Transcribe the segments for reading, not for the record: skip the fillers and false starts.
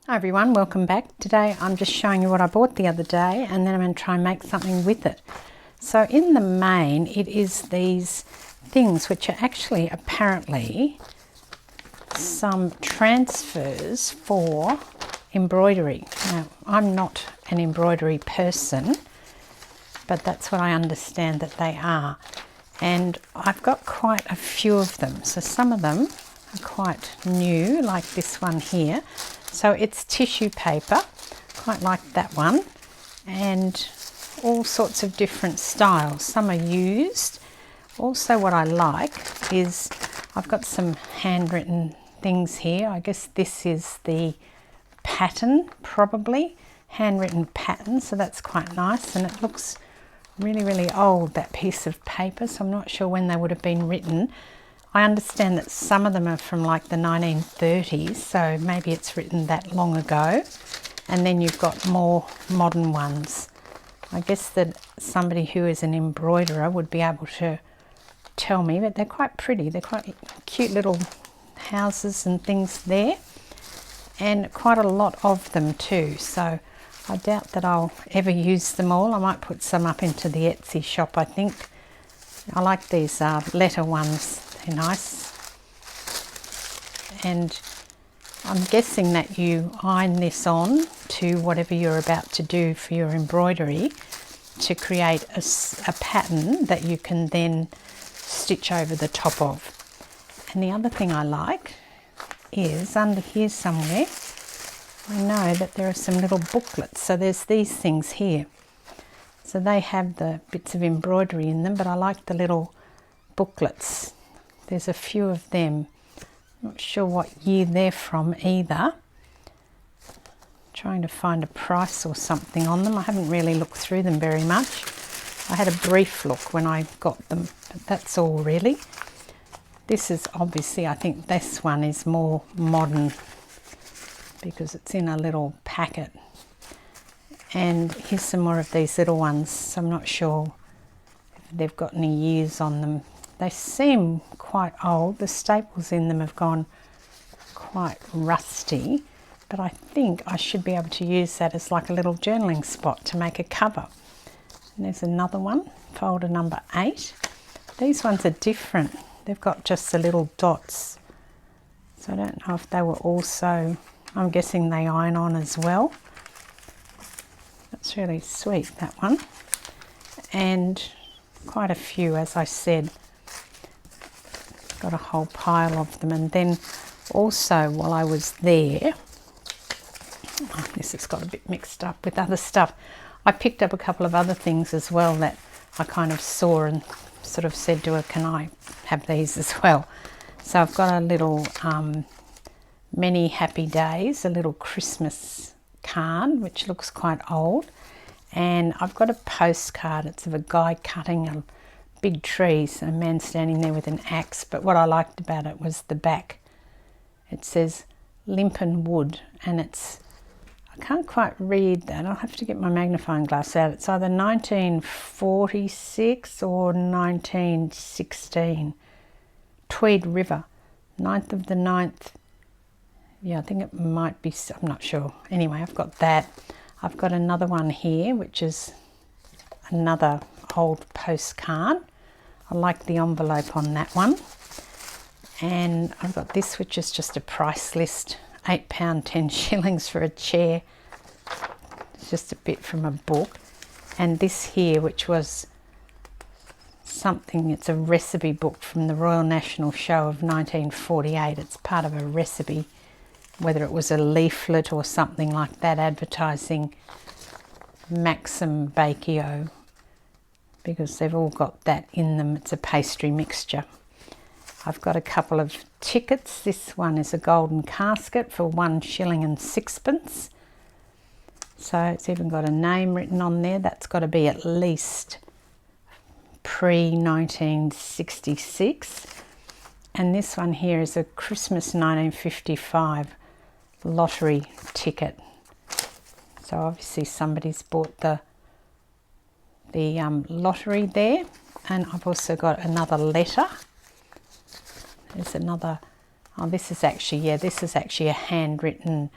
Hi everyone, welcome back. Today I'm just showing you what I bought the other day and then I'm going to try and make something with it. So in the main it is these things which are actually apparently some transfers for embroidery. Now I'm not an embroidery person, but that's what I understand that they are. And I've got quite a few of them. So some of them are quite new, like this one here. So it's tissue paper, quite like that one, and all sorts of different styles. Some are used. Also what I like is I've got some handwritten things here. I guess this is the pattern, probably, handwritten pattern, so that's quite nice, and it looks really old, that piece of paper, so I'm not sure when they would have been written. I understand that some of them are from like the 1930s, so maybe it's written that long ago. And then you've got more modern ones. I guess that somebody who is an embroiderer would be able to tell me, but they're quite pretty. They're quite cute little houses and things there. And quite a lot of them too, so I doubt that I'll ever use them all. I might put some up into the Etsy shop, I think. I like these letter ones. They're nice. And I'm guessing that you iron this on to whatever you're about to do for your embroidery to create a pattern that you can then stitch over the top of. And the other thing I like is under here somewhere, I know that there are some little booklets. So there's these things here. So they have the bits of embroidery in them, but I like the little booklets. There's a few of them. Not sure what year they're from either. Trying to find a price or something on them. I haven't really looked through them very much. I had a brief look when I got them, but that's all really. This is obviously, I think this one is more modern because it's in a little packet. And here's some more of these little ones. So I'm not sure if they've got any years on them. They seem quite old. The staples in them have gone quite rusty, but I think I should be able to use that as like a little journaling spot to make a cover. And there's another one, folder number 8. These ones are different. They've got just the little dots. So I don't know if they were also, I'm guessing they iron on as well. That's really sweet, that one. And quite a few, as I said. Got a whole pile of them. And then also while I was there, this has got a bit mixed up with other stuff, I picked up a couple of other things as well that I kind of saw and sort of said to her, can I have these as well? So I've got a little Many Happy Days, a little Christmas card, which looks quite old. And I've got a postcard. It's of a guy cutting a big trees, a man standing there with an axe. But what I liked about it was the back. It says Limpen Wood, and it's, I can't quite read that. I'll have to get my magnifying glass out. It's either 1946 or 1916. Tweed River, 9th of the 9th. Yeah, I think it might be, I'm not sure. Anyway, I've got that. I've got another one here, which is another old postcard. I like the envelope on that one. And I've got this, which is just a price list, £8, 10 shillings for a chair. It's just a bit from a book. And this here, which was something, it's a recipe book from the Royal National Show of 1948. It's part of a recipe, whether it was a leaflet or something like that, advertising Maxim Bakio, because they've all got that in them. It's a pastry mixture. I've got a couple of tickets. This one is a golden casket for 1 shilling and 6pence. So it's even got a name written on there. That's got to be at least pre-1966. And this one here is a Christmas 1955 lottery ticket. So obviously somebody's bought the lottery there. And I've also got another letter. There's another, oh, this is actually a handwritten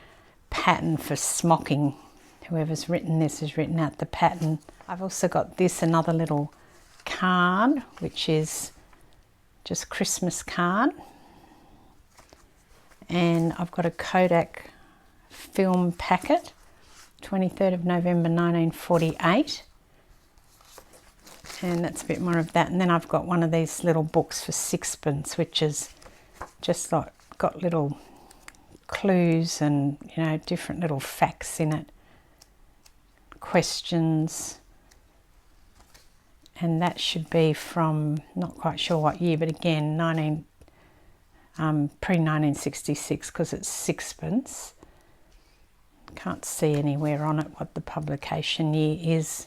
pattern for smocking. Whoever's written this has written out the pattern. I've also got this, another little card, which is just Christmas card. And I've got a Kodak film packet, 23rd of November 1948. And that's a bit more of that. And then I've got one of these little books for sixpence, which is just like got little clues and, you know, different little facts in it, questions. And that should be from, not quite sure what year, but again, pre-1966, because it's sixpence. Can't see anywhere on it what the publication year is,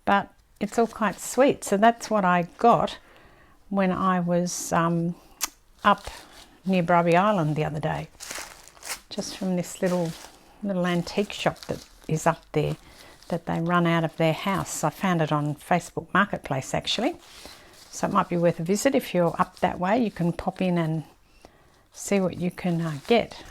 but it's all quite sweet. So that's what I got when I was up near Bribie Island the other day, just from this little antique shop that is up there that they run out of their house. I found it on Facebook Marketplace actually, so it might be worth a visit. If you're up that way, you can pop in and see what you can get.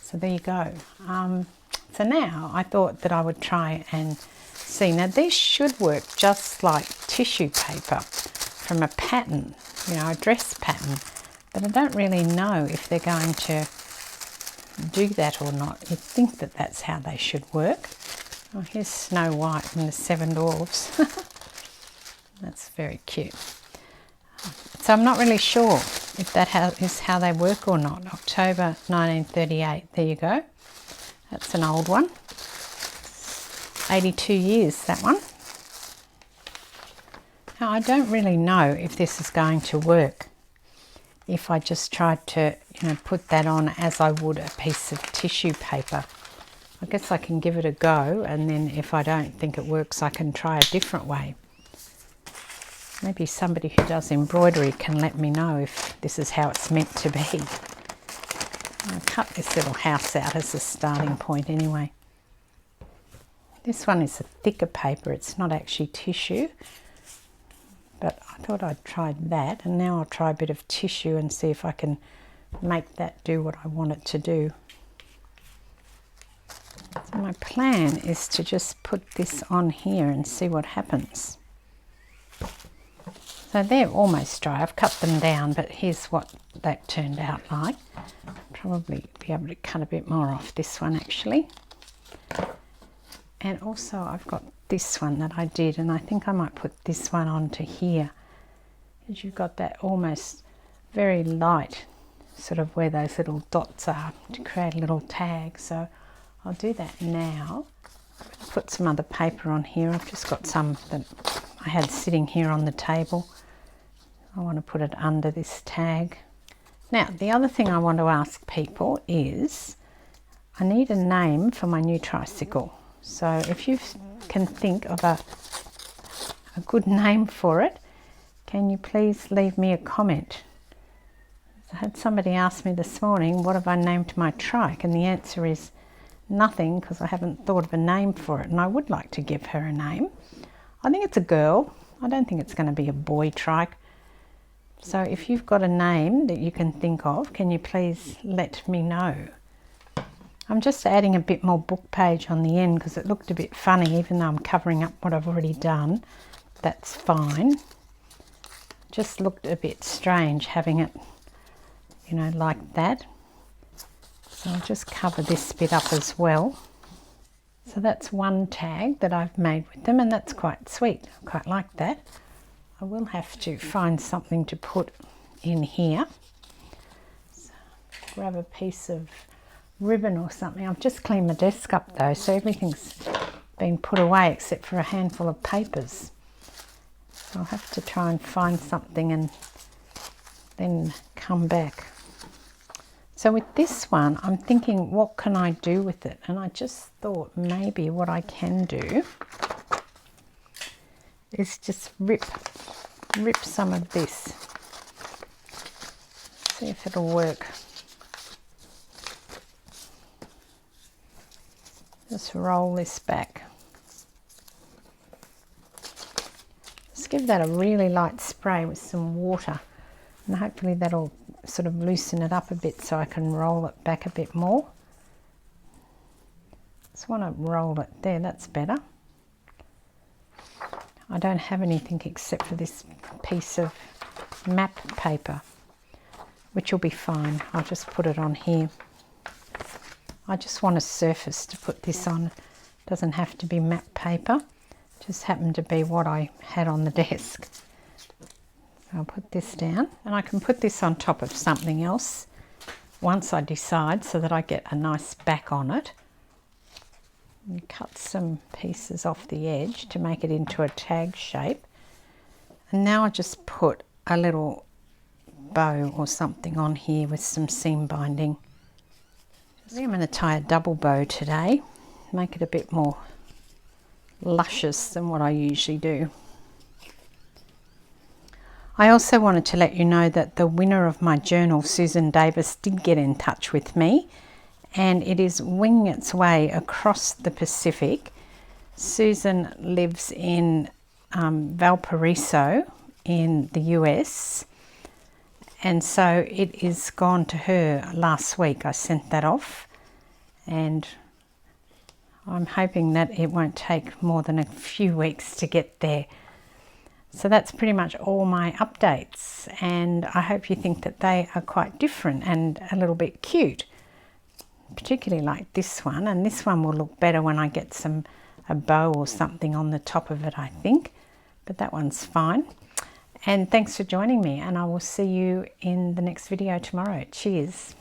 So there you go. So now I thought that I would try and see. Now these should work just like tissue paper from a pattern, you know, a dress pattern, but I don't really know if they're going to do that or not. You'd think that that's how they should work. Oh, here's Snow White and the Seven Dwarfs. That's very cute. So I'm not really sure if that is how they work or not. October 1938, there you go. That's an old one. 82 years, that one. Now I don't really know if this is going to work if I just tried to, you know, put that on as I would a piece of tissue paper. I guess I can give it a go, and then if I don't think it works, I can try a different way. Maybe somebody who does embroidery can let me know if this is how it's meant to be. I'll cut this little house out as a starting point anyway. This one is a thicker paper, it's not actually tissue, but I thought I'd try that, and now I'll try a bit of tissue and see if I can make that do what I want it to do. So my plan is to just put this on here and see what happens. So they're almost dry. I've cut them down, but here's what that turned out like. Probably be able to cut a bit more off this one actually. And also I've got this one that I did, and I think I might put this one onto here. Because you've got that almost very light, sort of where those little dots are, to create a little tag. So I'll do that now. Put some other paper on here. I've just got some that I had sitting here on the table. I want to put it under this tag. Now, the other thing I want to ask people is, I need a name for my new tricycle. So if you can think of a good name for it, can you please leave me a comment? I had somebody ask me this morning, what have I named my trike? And the answer is nothing, because I haven't thought of a name for it, and I would like to give her a name. I think it's a girl. I don't think it's going to be a boy trike. So if you've got a name that you can think of, can you please let me know? I'm just adding a bit more book page on the end because it looked a bit funny, even though I'm covering up what I've already done. That's fine. Just looked a bit strange having it, you know, like that. So I'll just cover this bit up as well. So that's one tag that I've made with them, and that's quite sweet. I quite like that. I will have to find something to put in here. So grab a piece of ribbon or something. I've just cleaned my desk up though, so everything's been put away except for a handful of papers. So I'll have to try and find something and then come back. So with this one, I'm thinking, what can I do with it? And I just thought maybe what I can do is just rip some of this. See if it'll work. Just roll this back. Just give that a really light spray with some water, and hopefully that'll sort of loosen it up a bit so I can roll it back a bit more. Just want to roll it there, that's better. I don't have anything except for this piece of map paper, which will be fine. I'll just put it on here. I just want a surface to put this on. It doesn't have to be map paper. It just happened to be what I had on the desk. So I'll put this down, and I can put this on top of something else once I decide, so that I get a nice back on it. And cut some pieces off the edge to make it into a tag shape. And now I just put a little bow or something on here with some seam binding. I'm going to tie a double bow today, make it a bit more luscious than what I usually do. I also wanted to let you know that the winner of my journal, Susan Davis, did get in touch with me, and it is winging its way across the Pacific. Susan lives in Valparaiso in the US, and so it is gone to her last week. I sent that off, and I'm hoping that it won't take more than a few weeks to get there. So that's pretty much all my updates, and I hope you think that they are quite different and a little bit cute, particularly like this one. And this one will look better when I get a bow or something on the top of it, I think, but that one's fine. And thanks for joining me, and I will see you in the next video tomorrow. Cheers.